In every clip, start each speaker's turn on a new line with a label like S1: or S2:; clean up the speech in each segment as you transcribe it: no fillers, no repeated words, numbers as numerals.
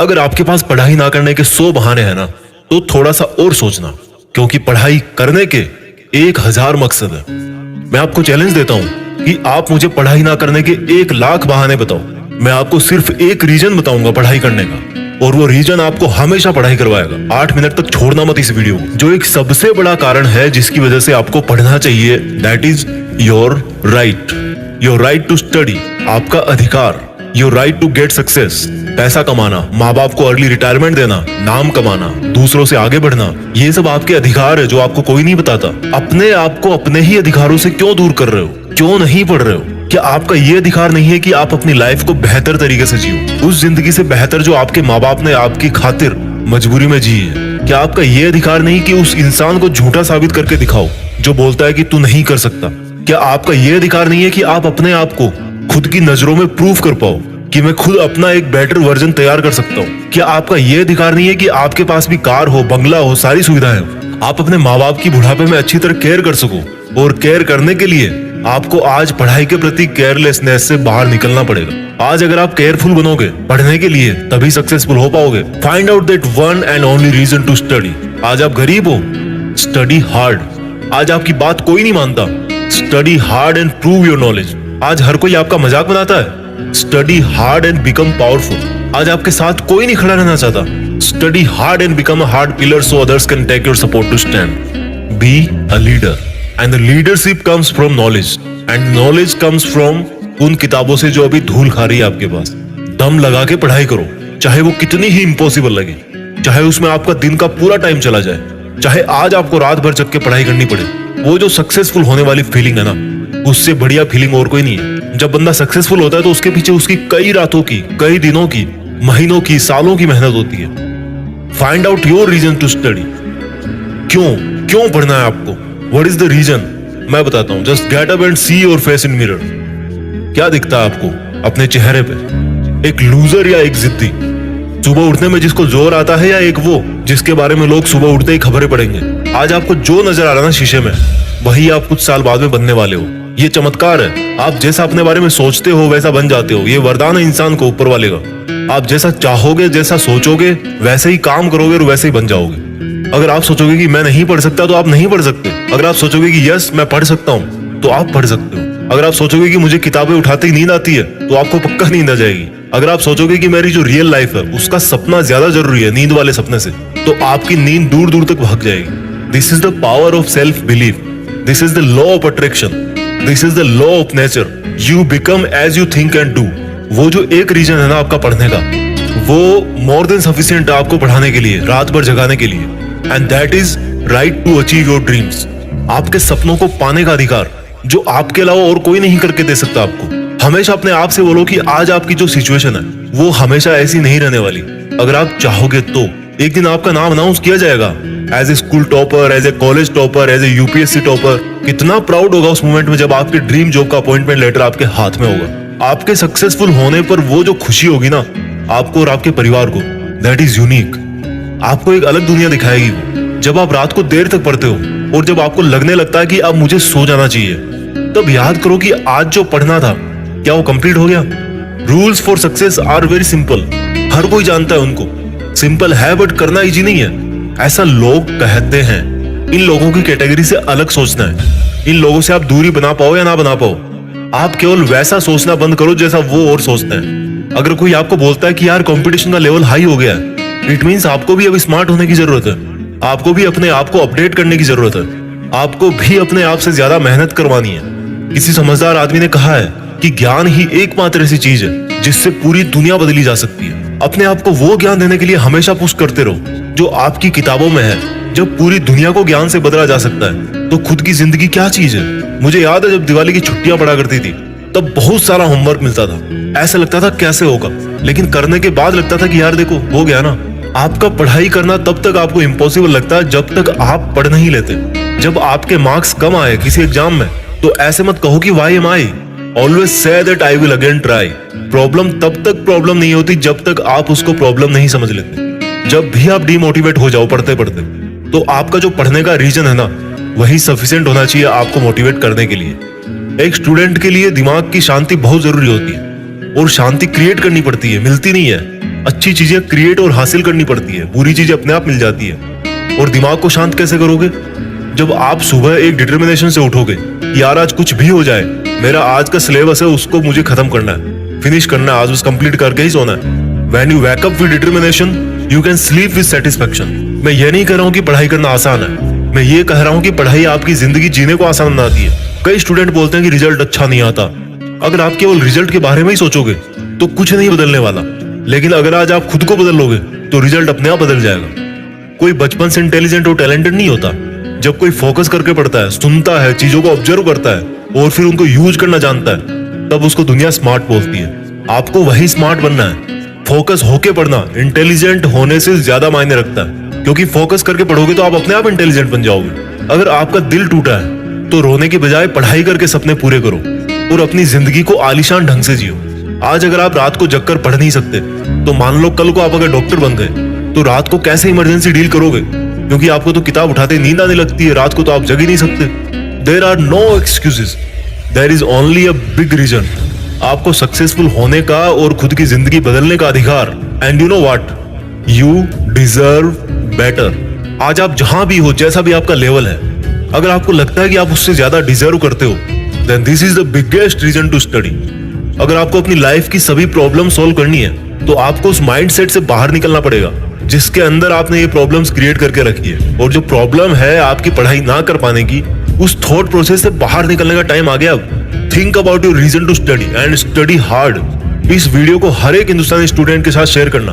S1: अगर आपके पास पढ़ाई ना करने के 100 बहाने हैं ना, तो थोड़ा सा और सोचना, क्योंकि पढ़ाई करने के 1000 मकसद है। मैं आपको चैलेंज देता हूं कि आप मुझे पढ़ाई ना करने के 1,00,000 बहाने बताओ, मैं आपको सिर्फ एक रीजन बताऊंगा पढ़ाई करने का, और वो रीजन आपको हमेशा पढ़ाई करवाएगा। 8 मिनट तक छोड़ना मत इस वीडियो को। जो एक सबसे बड़ा कारण है जिसकी वजह से आपको पढ़ना चाहिए, that is your right to study, आपका अधिकार। Your right to get success, पैसा कमाना, माँ बाप को अर्ली रिटायरमेंट देना, नाम कमाना, दूसरों से आगे बढ़ना, ये सब आपके अधिकार है जो आपको कोई नहीं बताता। अपने आप को अपने ही अधिकारों से क्यों दूर कर रहे हो? क्यों नहीं पढ़ रहे हो? क्या आपका ये अधिकार नहीं है कि आप अपनी लाइफ को बेहतर तरीके से जियो, उस जिंदगी से बेहतर जो आपके माँ बाप ने आपकी खातिर मजबूरी में जी है? क्या आपका ये अधिकार नहीं कि उस इंसान को झूठा साबित करके दिखाओ जो बोलता है कि तू नहीं कर सकता? क्या आपका ये अधिकार नहीं है कि आप अपने आप को खुद की नजरों में प्रूव कर पाओ कि मैं खुद अपना एक बेटर वर्जन तैयार कर सकता हूँ? क्या आपका ये अधिकार नहीं है कि आपके पास भी कार हो, बंगला हो, सारी सुविधाएं हो, आप अपने माँ बाप की बुढ़ापे में अच्छी तरह केयर कर सको? और केयर करने के लिए आपको आज पढ़ाई के प्रति केयरलेसनेस से बाहर निकलना पड़ेगा। आज अगर आप केयरफुल बनोगे पढ़ने के लिए, तभी सक्सेसफुल हो पाओगे। Find out that one and only reason to study. आज आप गरीब हो, स्टडी हार्ड। आज आपकी बात कोई नहीं मानता, study hard and prove your knowledge. आज हर कोई आपका मजाक बनाता है, study hard and become powerful. आज आपके साथ कोई नहीं खड़ा रहना चाहता, study hard and become a hard pillar so others can take your support to stand. Be a leader and the leadership comes from knowledge and knowledge comes from उन किताबों से जो अभी धूल खा रही है आपके पास। दम लगा के पढ़ाई करो, चाहे वो कितनी ही इम्पॉसिबल लगे, चाहे उसमें आपका दिन का पूरा टाइम चला जाए, चाहे आज आपको रात भर जग के पढ़ाई करनी पड़े। वो जो सक्सेसफुल होने वाली फीलिंग है ना, उससे बढ़िया फीलिंग और कोई नहीं है। जब बंदा सक्सेसफुल होता है तो उसके पीछे उसकी कई रातों की, कई दिनों की, महीनों की, सालों की मेहनत होती है। Find out your reason to study. क्यों पढ़ना है आपको? What is the reason? मैं बताता हूं। Just get up and see your face in mirror. क्या दिखता है आपको अपने चेहरे पे? एक लूजर या एक जिद्दी? सुबह उठने में जिसको जोर आता है, या एक वो जिसके बारे में लोग सुबह उठते ही खबरें पढ़ेंगे? आज आपको जो नजर आ रहा है ना शीशे में, वही आप कुछ साल बाद में बनने वाले हो। ये चमत्कार है। आप जैसा अपने बारे में सोचते हो वैसा बन जाते हो। ये वरदान है इंसान को ऊपर वाले का। आप जैसा चाहोगे, जैसा सोचोगे, वैसे ही काम करोगे और वैसे ही बन जाओगे। अगर आप सोचोगे कि मैं नहीं पढ़ सकता, तो आप नहीं पढ़ सकते। अगर आप सोचोगे कि यस मैं पढ़ सकता हूँ, तो आप पढ़ सकते हो। अगर आप सोचोगे कि मुझे किताबें उठाते ही नींद आती है, तो आपको पक्का नींद आ जाएगी। अगर आप सोचोगे कि मेरी जो रियल लाइफ है उसका सपना ज्यादा जरूरी है नींद वाले सपने से, तो आपकी नींद दूर दूर तक भाग जाएगी। This is the power of self belief. This is the law of attraction. This is the law of nature. You become as you think and do. वो जो एक रीजन है ना आपका पढ़ने का, वो मोर देन सफिशिएंट है आपको पढ़ाने के लिए, रात भर जगाने के लिए। And that is right to achieve your dreams. आपके सपनों को पाने का अधिकार जो आपके अलावा और कोई नहीं करके दे सकता आपको। हमेशा अपने आप से बोलो कि आज आपकी जो सिचुएशन है वो हमेशा ऐसी नहीं रहने वाली। अगर आप चाहोगे तो एक दिन आपका नाम अनाउंस किया जाएगा as a school topper, as a college topper, as a UPSC topper. कितना प्राउड होगा उस मोमेंट में जब आपके ड्रीम जॉब का अपॉइंटमेंट लेटर आपके हाथ में होगा। आपके सक्सेसफुल होने पर वो जो खुशी होगी ना आपको और आपके परिवार को, दैट इज यूनिक। आपको एक अलग दुनिया दिखाएगी वो। जब आप रात को देर तक पढ़ते हो और जब आपको लगने लगता है कि अब मुझे सो जाना चाहिए, तब याद करो कि आज जो पढ़ना था क्या वो कंप्लीट हो गया? Rules for success are very simple. हर कोई जानता है उनको। सिंपल है बट करना इजी नहीं है, ऐसा लोग कहते हैं। इन लोगों की कैटेगरी से अलग सोचना है। इन लोगों से आप दूरी बना पाओ या ना बना पाओ, आप केवल वैसा सोचना बंद करो जैसा वो और सोचते हैं। अगर कोई आपको बोलता है कि यार कंपटीशन का लेवल हाई हो गया है, इट मीन्स आपको भी अब स्मार्ट होने की जरूरत है। आपको भी अपने आप को अपडेट करने की जरूरत है। आपको भी अपने आप से ज्यादा मेहनत करवानी है। किसी समझदार आदमी ने कहा है कि ज्ञान ही एकमात्र ऐसी चीज है जिससे पूरी दुनिया बदली जा सकती है। अपने आप को वो ज्ञान देने के लिए हमेशा पुश करते रहो जो आपकी किताबों में है। जब पूरी दुनिया को ज्ञान से बदला जा सकता है तो खुद की जिंदगी क्या चीज है? मुझे याद है जब दिवाली की छुट्टियां पड़ा करती थी, तब बहुत सारा होमवर्क मिलता था। ऐसा लगता था कैसे होगा, लेकिन करने के बाद लगता था कि यार देखो हो गया ना। आपका पढ़ाई करना तब तक आपको इम्पॉसिबल लगता है जब तक आप पढ़ नहीं लेते। जब आपके मार्क्स कम आए किसी एग्जाम में, तो ऐसे मत कहो कि why am I. Always say that I will again try. Problem तब तक प्रॉब्लम नहीं होती जब तक आप उसको प्रॉब्लम नहीं समझ लेते। जब भी आप डिमोटिवेट हो जाओ पढ़ते पढ़ते, तो आपका जो पढ़ने का रीजन है ना, वही सफिशिएंट होना चाहिए आपको मोटिवेट करने के लिए। एक स्टूडेंट के लिए दिमाग की शांति बहुत जरूरी होती है, और शांति क्रिएट करनी पड़ती है, मिलती नहीं है। अच्छी चीजें क्रिएट और हासिल करनी पड़ती है, बुरी चीजें अपने आप मिल जाती है। और दिमाग को शांत कैसे करोगे? जब आप सुबह एक डिटर्मिनेशन से उठोगे, यार आज कुछ भी हो जाए, मेरा आज का सिलेबस है उसको मुझे खत्म करना है, फिनिश करना है, आज उस कंप्लीट करके ही सोना है। When you wake up with determination, you can sleep with satisfaction। मैं ये नहीं कह रहा हूँ कि पढ़ाई करना आसान है, मैं ये कह रहा हूँ कि पढ़ाई आपकी जिंदगी जीने को आसान बनाती है। कई स्टूडेंट बोलते हैं कि रिजल्ट अच्छा नहीं आता। अगर आप केवल रिजल्ट के बारे में ही सोचोगे तो कुछ नहीं बदलने वाला, लेकिन अगर आज आप खुद को बदल लोगे तो रिजल्ट अपने आप बदल जाएगा। कोई बचपन से इंटेलिजेंट और टैलेंटेड नहीं होता। जब कोई फोकस करके पढ़ता है, सुनता है, चीजों को ऑब्जर्व करता है और फिर उनको यूज करना जानता है, तब उसको दुनिया स्मार्ट बोलती है। आपको वही स्मार्ट बनना है। फोकस होके पढ़ना इंटेलिजेंट होने से ज्यादा मायने रखता है, क्योंकि फोकस करके पढ़ोगे तो आप अपने आप इंटेलिजेंट बन जाओगे। अगर आपका दिल टूटा है तो रोने के बजाय पढ़ाई करके सपने पूरे करो और अपनी जिंदगी को आलीशान ढंग से जियो। आज अगर आप रात को जगकर पढ़ नहीं सकते तो मान लो कल को आप अगर डॉक्टर बन गए तो रात को कैसे इमरजेंसी डील करोगे? क्योंकि आपको तो किताब उठाते नींद आने लगती है, रात को तो आप जग ही नहीं सकते। There are no excuses, there is only a big reason. आपको सक्सेसफुल होने का और खुद की जिंदगी बदलने का अधिकार। And you know what, you deserve better. आज आप जहां भी हो, जैसा भी आपका लेवल है, अगर आपको लगता है कि आप उससे ज्यादा डिजर्व करते हो, then this is the biggest reason to study. अगर आपको अपनी लाइफ की सभी प्रॉब्लम सॉल्व करनी है तो आपको उस माइंडसेट से बाहर निकलना पड़ेगा जिसके अंदर आपने ये प्रॉब्लम्स क्रिएट करके रखी है। और जो प्रॉब्लम है आपकी पढ़ाई ना कर पाने की, उस थॉट प्रोसेस से बाहर निकलने का टाइम आ गया अब। Think about your reason to study and study hard. इस वीडियो को हर एक हिंदुस्तानी स्टूडेंट के साथ शेयर करना,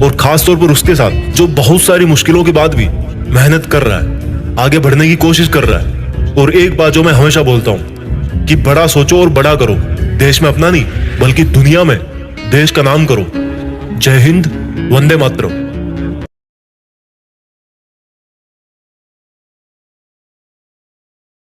S1: और खास तौर पर उसके साथ जो बहुत सारी मुश्किलों के बाद भी मेहनत कर रहा है, आगे बढ़ने की कोशिश कर रहा है। और एक बात जो मैं हमेशा बोलता हूं कि बड़ा सोचो और बड़ा करो। देश में अपना नहीं बल्कि दुनिया में देश का नाम करो। जय हिंद, वंदे मातरम।